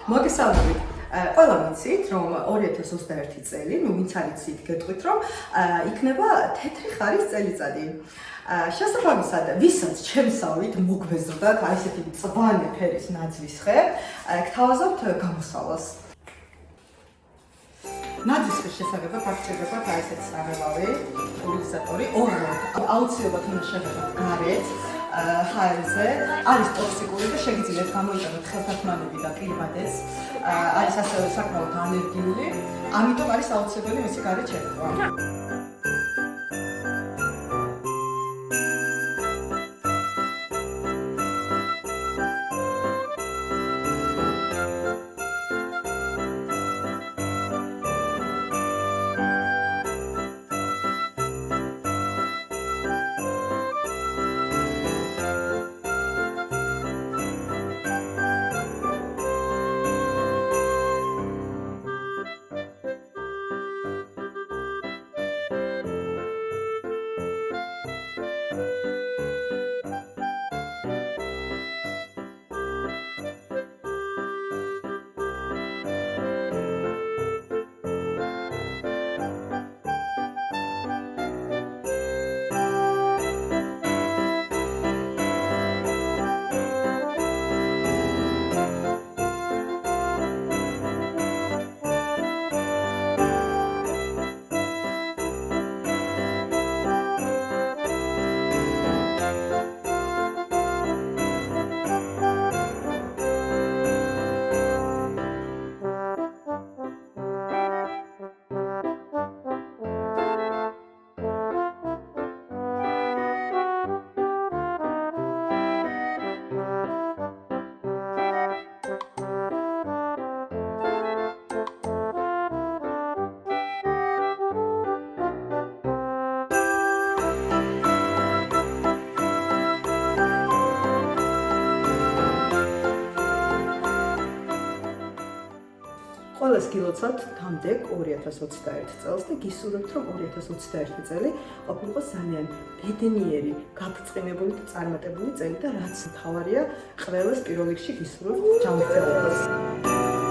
მოგესალმებით. ყველა ვიცით, რომ 2021 წელი, ვინც არ იცით, გეტყვით, რომ იქნება თეთრი ხარის წელიწადი. შესაბამისად, ვისაც ჩემსავით მოგვეზრდათ აი ესეთი მწვანე ფერის ნაძვის ხე, გთავაზობთ გამოსავალს. ნაძვის შესაღება ფაქტებად აი ესეთი საღებავი, პუვილიზატორი, აუცილებლად უნდა შევღებოთ გარეთ. ჰაერზე არის ტოქსიკური და შეგიძლიათ გამოიყენოთ ხელთათმანები და პირბადეც. არის ასევე საკმაოდ ალერგიული, ამიტომ არის აუცილებელი მისი გარეთ შეგროვა. ყველას გილოცავთ თამდე 2021 წელს და გისურვებთ, რომ 2021 წელი ყოფილიყო ძალიან ბედნიერი, გაფრთხილებული და წარმატებული წელი და რაც მთავარია, ყველას პირველ რიგში გისურვებთ ჯანმრთელობას.